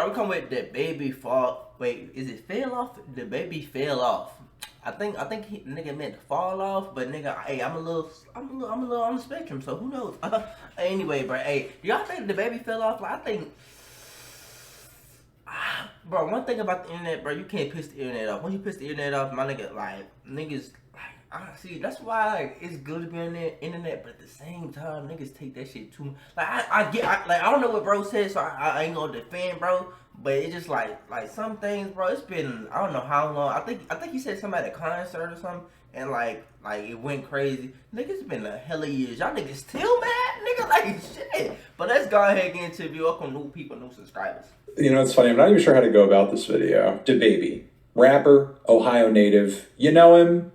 bro, we come with DaBaby fall. Wait, is it fell off? DaBaby fell off. I think nigga meant to fall off, but nigga, hey, I'm a little on the spectrum, so who knows? Anyway, bro, hey, do y'all think DaBaby fell off? Like, I think, bro, one thing about the internet, bro, you can't piss the internet off. When you piss the internet off, my nigga, like, niggas, like, I see, that's why, like, it's good to be on the internet, but at the same time, niggas take that shit too much. Like, I don't know what bro said, so I ain't gonna defend bro, but it's just like some things, bro, it's been, I don't know how long, I think he said something at a concert or something, and like it went crazy. Nigga, it's been a hell of years. Y'all niggas still mad? Nigga, like, shit. But let's go ahead and get into the video. Welcome new people, new subscribers. You know, it's funny, I'm not even sure how to go about this video. DaBaby, rapper, Ohio native. You know him?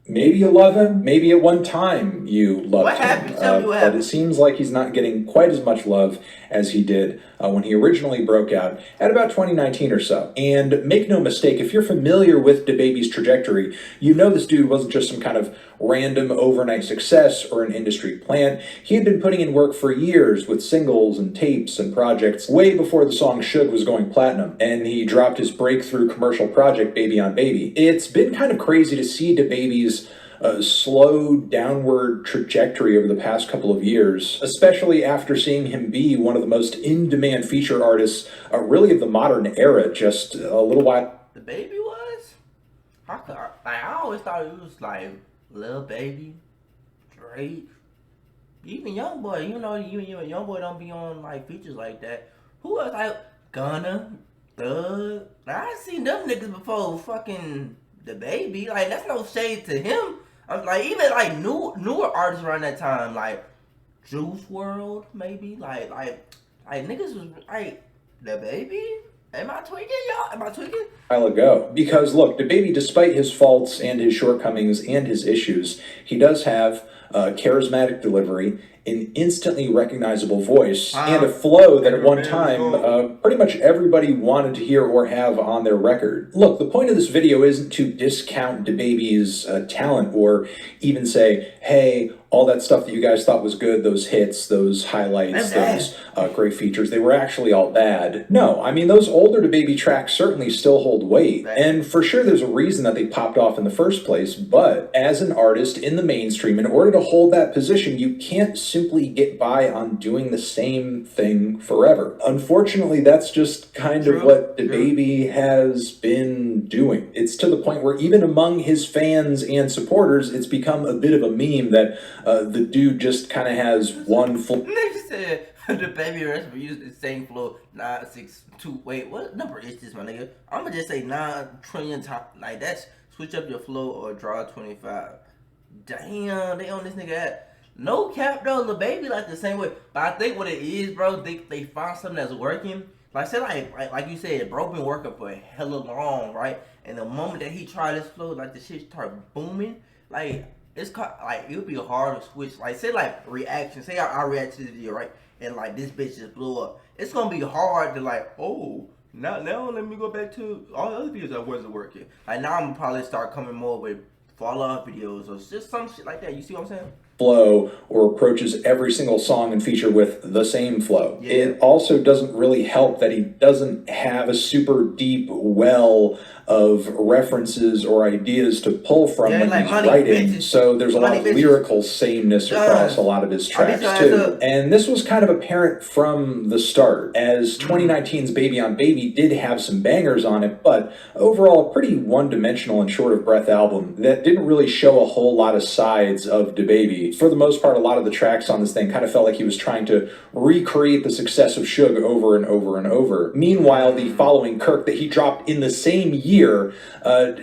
Maybe you love him. Maybe at one time you loved him. Tell me what happened. But it seems like he's not getting quite as much love as he did when he originally broke out at about 2019 or so. And make no mistake, if you're familiar with DaBaby's trajectory, you know this dude wasn't just some kind of random overnight success or an industry plant. He had been putting in work for years with singles and tapes and projects way before the song Suge was going platinum. And he dropped his breakthrough commercial project, Baby on Baby. It's been kind of crazy to see DaBaby's slow downward trajectory over the past couple of years, especially after seeing him be one of the most in-demand feature artists really of the modern era just a little while. DaBaby was? I always thought it was like Lil Baby, Drake, even Youngboy. You know, Youngboy don't be on like features like that. Who else? Like Gunna, Thug. I seen them niggas before fucking DaBaby. Like, that's no shade to him. I'm like, even like newer artists around that time, like Juice WRLD, maybe. Like niggas was like DaBaby. Am I tweaking, y'all? Am I tweaking? While ago. Because look, DaBaby, despite his faults and his shortcomings and his issues, he does have charismatic delivery, an instantly recognizable voice, and a flow that at one time pretty much everybody wanted to hear or have on their record. Look, the point of this video isn't to discount DaBaby's talent or even say, hey, all that stuff that you guys thought was good, those hits, those highlights, those great features, they were actually all bad. No, I mean, those older DaBaby tracks certainly still hold weight. And for sure, there's a reason that they popped off in the first place. But as an artist in the mainstream, in order to hold that position, you can't simply get by on doing the same thing forever. Unfortunately, that's just kind of what DaBaby has been doing. It's to the point where even among his fans and supporters, it's become a bit of a meme that the dude just kind of has one flow. Nigga said DaBaby rest used the same flow 962. Wait, what number is this, my nigga? I'm gonna just say 9 trillion times. Like, that's switch up your flow or draw 25. Damn, they on this nigga at. No cap though, DaBaby like the same way. But I think what it is, bro, they found something that's working. Like, say like you said, bro been working for a hella long, right? And the moment that he tried this flow, like the shit started booming, like. It's called, like, it would be hard to switch. Like, say, like, reaction. Say I react to the video, right? And, like, this bitch just blew up. It's going to be hard to, like, oh, now let me go back to all the other videos that wasn't working. Like, now I'm going to probably start coming more with fall off videos or just some shit like that. You see what I'm saying? Flow or approaches every single song and feature with the same flow. Yeah. It also doesn't really help that he doesn't have a super deep well of references or ideas to pull from when he's writing. So there's a lot of lyrical sameness across a lot of his tracks too. And this was kind of apparent from the start, as 2019's Baby on Baby did have some bangers on it, but overall a pretty one-dimensional and short of breath album that didn't really show a whole lot of sides of DaBaby. For the most part, a lot of the tracks on this thing kind of felt like he was trying to recreate the success of Suge over and over and over. Meanwhile, the following Kirk that he dropped in the same year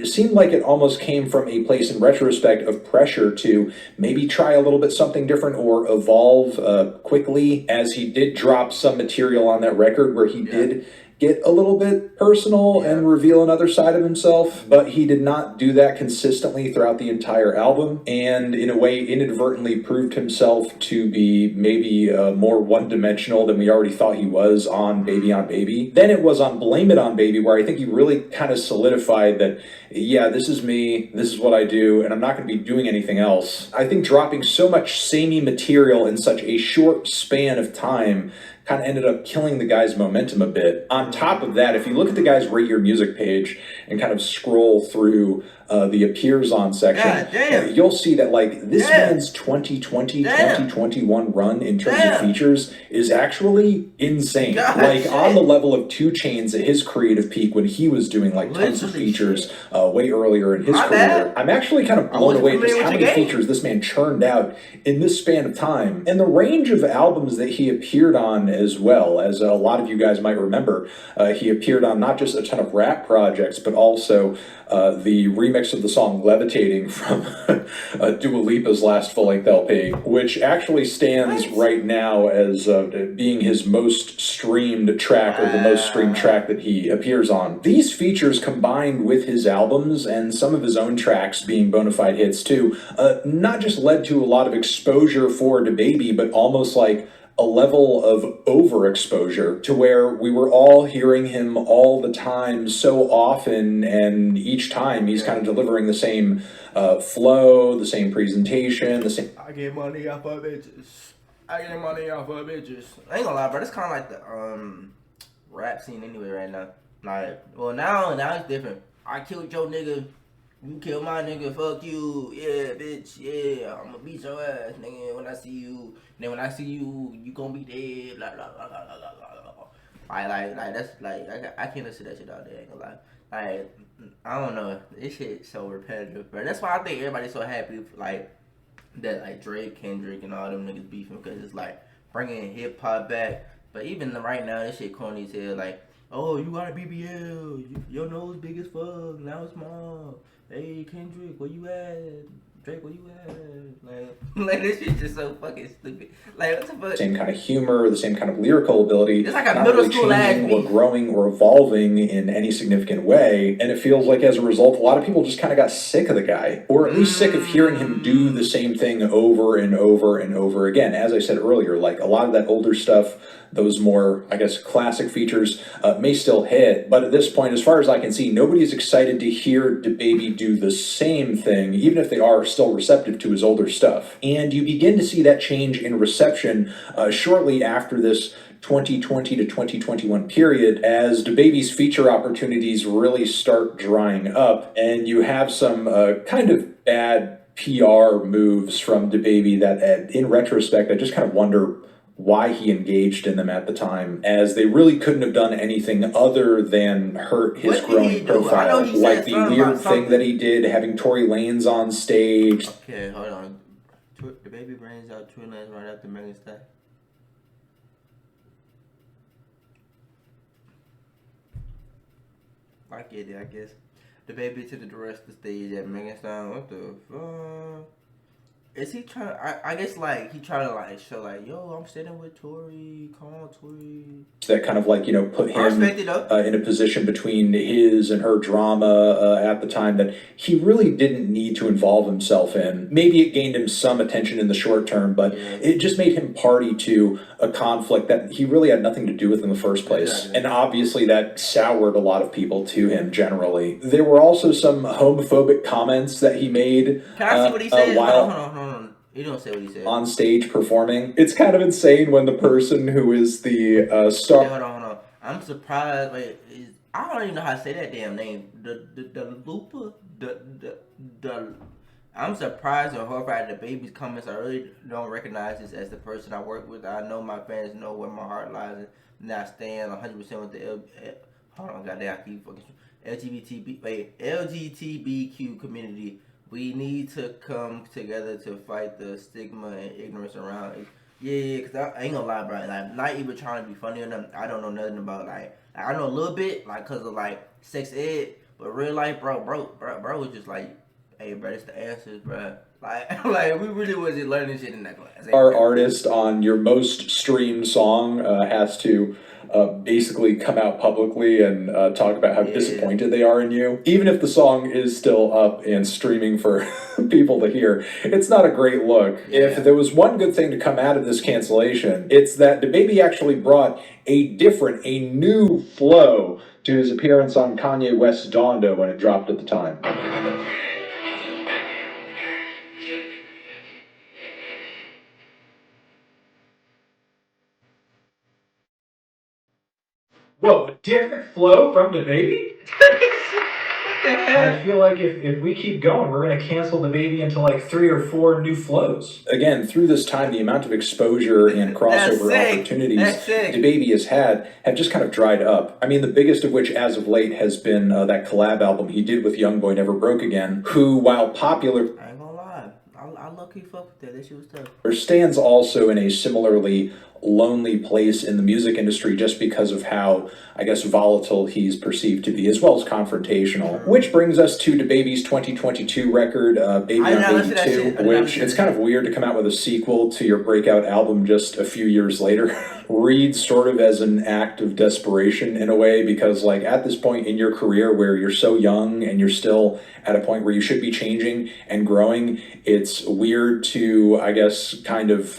seemed like it almost came from a place in retrospect of pressure to maybe try a little bit something different or evolve quickly, as he did drop some material on that record where he did get a little bit personal and reveal another side of himself, but he did not do that consistently throughout the entire album, and in a way inadvertently proved himself to be maybe more one-dimensional than we already thought he was on Baby. Then it was on Blame It on Baby where I think he really kind of solidified that, yeah, this is me, this is what I do, and I'm not going to be doing anything else. I think dropping so much samey material in such a short span of time kind of ended up killing the guy's momentum a bit. On top of that, if you look at the guy's Rate Your Music page and kind of scroll through the appears on section, you'll see that like this man's 2020, 2021 run in terms of features is actually insane. Like on the level of 2 Chainz at his creative peak when he was doing like tons of features way earlier in his career. I'm actually kind of blown away at just how many features this man churned out in this span of time. And the range of albums that he appeared on as well, as a lot of you guys might remember, he appeared on not just a ton of rap projects, but also the remix of the song Levitating from Dua Lipa's last full-length LP, which actually stands right now as being his most streamed track, or the most streamed track that he appears on. These features combined with his albums and some of his own tracks being bona fide hits too, not just led to a lot of exposure for DaBaby, but almost like a level of overexposure to where we were all hearing him all the time so often, and each time he's kind of delivering the same flow, the same presentation, the same... I get money off of bitches. I get money off of bitches. I ain't gonna lie, bro. It's kind of like the rap scene anyway right now. Like, well, now it's different. I killed your nigga. You kill my nigga, fuck you, yeah, bitch, yeah, I'ma beat your ass, nigga, when I see you, and then when I see you, you gon' be dead, blah, blah, blah, blah, blah, blah, blah. Like, that's, like, I can't listen to that shit all day, ain't gonna lie. Like, I don't know, this shit so repetitive, bro. That's why I think everybody's so happy, like, that, like, Drake, Kendrick, and all them niggas beefing, because it's, like, bringing hip-hop back, but even right now, this shit corny as hell, like, oh, you got a BBL, your nose big as fuck, now it's small. Hey Kendrick, where you at? Drake, where you at? Like this shit just so fucking stupid. Like what the fuck? Same kind of humor, the same kind of lyrical ability. It's like a middle school changing or growing or evolving in any significant way. And it feels like as a result, a lot of people just kind of got sick of the guy, or at least sick of hearing him do the same thing over and over and over again. As I said earlier, like a lot of that older stuff, those more, I guess, classic features may still hit. But at this point, as far as I can see, nobody's excited to hear DaBaby do the same thing, even if they are still receptive to his older stuff. And you begin to see that change in reception shortly after this 2020 to 2021 period, as DaBaby's feature opportunities really start drying up, and you have some kind of bad PR moves from DaBaby that, in retrospect, I just kind of wonder why he engaged in them at the time, as they really couldn't have done anything other than hurt his growing profile. Like the weird thing that he did, having Tory Lanez on stage. Okay, hold on. DaBaby brings out Tory Lanez right after Megan Thee Stallion. I get it, I guess. DaBaby to the rest of the stage at Megan Thee Stallion. What the fuck? Is he trying to, I guess, like, he trying to, like, show, like, yo, I'm sitting with Tory, come on, Tory. That kind of, like, you know, put him in a position between his and her drama at the time that he really didn't need to involve himself in. Maybe it gained him some attention in the short term, but it just made him party to a conflict that he really had nothing to do with in the first place. And obviously that soured a lot of people to him generally. There were also some homophobic comments that he made. Can I see what he said? Hold on. You don't say what he said. On stage performing. It's kind of insane when the person who is the star... Hold on. I'm surprised. Wait, I don't even know how to say that damn name. The Lupa? I'm surprised and horrified at DaBaby's comments. I really don't recognize this as the person I work with. I know my fans know where my heart lies, and I stand 100% with the hold on, goddamn, I keep fucking LGBTQ community. We need to come together to fight the stigma and ignorance around it. Yeah, because I ain't gonna lie, bro. Like, not even trying to be funny or nothing. I don't know nothing about, like I know a little bit, like, because of, like, sex ed. But real life, bro was just like, hey, bro, it's the answers, bro. Like we really wasn't learning shit in that class. Our artist on your most streamed song has to basically come out publicly and talk about how disappointed they are in you. Even if the song is still up and streaming for people to hear, it's not a great look. If there was one good thing to come out of this cancellation, it's that DaBaby actually brought a new flow to his appearance on Kanye West's Donda when it dropped at the time. Whoa, a different flow from DaBaby? What the I hell? feel like if we keep going, we're going to cancel DaBaby into like 3 or 4 new flows. Again, through this time, the amount of exposure and That's crossover sick. opportunities That's sick. DaBaby has had have just kind of dried up. I mean, the biggest of which, as of late, has been that collab album he did with Youngboy Never Broke Again, who, while popular, I ain't gonna lie. I low-key fuck with that. That shit was tough. stands also in a similarly lonely place in the music industry just because of how, I guess, volatile he's perceived to be, as well as confrontational. Which brings us to DaBaby's 2022 record, Baby I did not on listen Baby to that 2, shit. I did not which listen to it's that kind of weird to come out with a sequel to your breakout album just a few years later. Reads sort of as an act of desperation in a way, because like at this point in your career where you're so young and you're still at a point where you should be changing and growing, it's weird to, I guess, kind of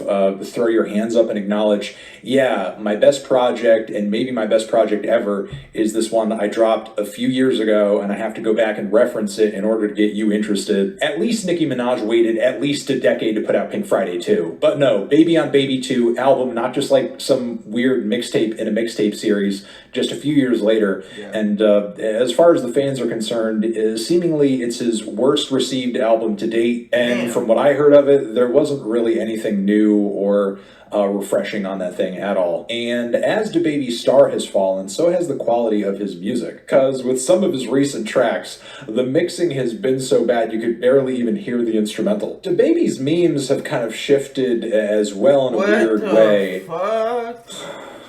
throw your hands up and acknowledge, yeah, my best project and maybe my best project ever is this one I dropped a few years ago, and I have to go back and reference it in order to get you interested. At least Nicki Minaj waited at least a decade to put out Pink Friday 2. But no, Baby on Baby 2 album, not just like some weird mixtape in a mixtape series, just a few years later. Yeah. And as far as the fans are concerned, seemingly it's his worst received album to date. And Damn. from what I heard of it, there wasn't really anything new or refreshing on that thing at all. And as DaBaby's star has fallen, so has the quality of his music. Because with some of his recent tracks, the mixing has been so bad you could barely even hear the instrumental. DaBaby's memes have kind of shifted as well in a weird way. Fuck?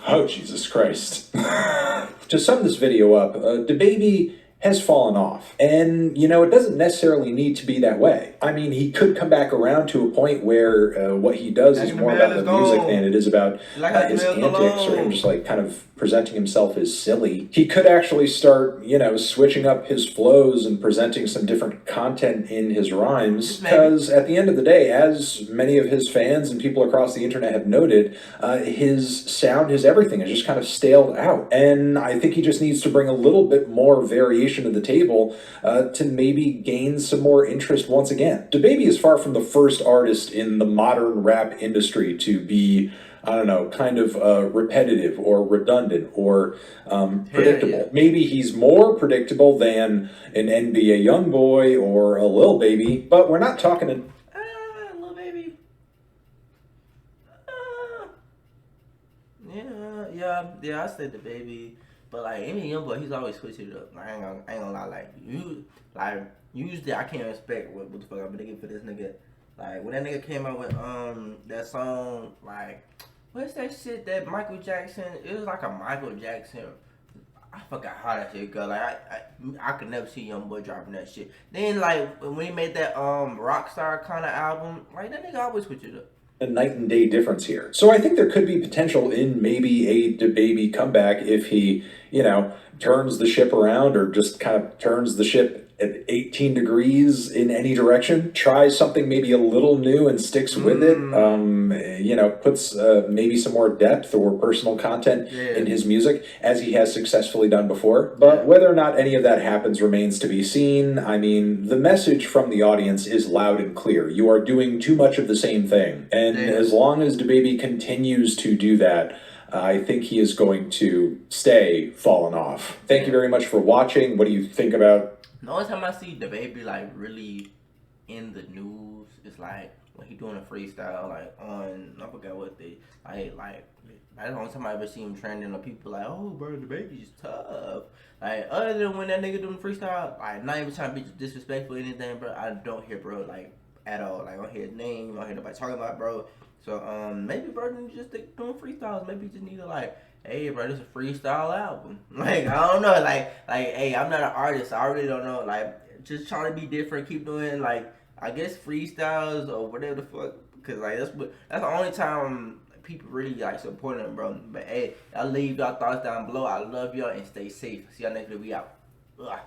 Oh, Jesus Christ. To sum this video up, DaBaby has fallen off. And, you know, it doesn't necessarily need to be that way. I mean, he could come back around to a point where what he does is more about the music than it is about his antics or him just like kind of presenting himself as silly. He could actually start, you know, switching up his flows and presenting some different content in his rhymes. Because at the end of the day, as many of his fans and people across the internet have noted, his sound, his everything is just kind of staled out. And I think he just needs to bring a little bit more variation to the table to maybe gain some more interest once again. DaBaby is far from the first artist in the modern rap industry to be, I don't know, kind of repetitive or redundant or predictable. Yeah. Maybe he's more predictable than an NBA Youngboy or a Lil Baby, but we're not talking Lil Baby. Yeah, I said DaBaby. But like any young boy, he's always switching it up. Like, I ain't gonna lie. Usually I can't expect what the fuck I'm thinking for this nigga. Like when that nigga came out with that song, like what's that shit that Michael Jackson? It was like a Michael Jackson. I forgot how that shit go. Like I could never see young boy dropping that shit. Then like when he made that Rockstar kind of album, like that nigga always switch it up. A night and day difference here. So I think there could be potential in maybe a DaBaby comeback if he, you know, turns the ship around or just kind of turns the ship at 18 degrees in any direction, tries something maybe a little new and sticks with it, you know, puts maybe some more depth or personal content in his music as he has successfully done before. But whether or not any of that happens remains to be seen. I mean, the message from the audience is loud and clear. You are doing too much of the same thing. And as long as DaBaby continues to do that, I think he is going to stay fallen off. Thank you very much for watching. What do you think about... The only time I see DaBaby like really in the news is like when he doing a freestyle like on I forgot what they like that's the only time I ever see him trending or people like, oh bro, DaBaby's tough. Like other than when that nigga doing freestyle, like not even trying to be disrespectful or anything, bro. I don't hear bro like at all. Like I don't hear his name, I don't hear nobody talking about bro. So maybe bro didn't just stick doing freestyles. Maybe he just need to like, hey bro, this is a freestyle album. Like I don't know, like hey, I'm not an artist, I really don't know. Like just trying to be different, keep doing like I guess freestyles or whatever the fuck. Cause like that's the only time people really like supporting him, bro. But hey, I'll leave y'all thoughts down below. I love y'all and stay safe. See y'all next video. We out. Ugh.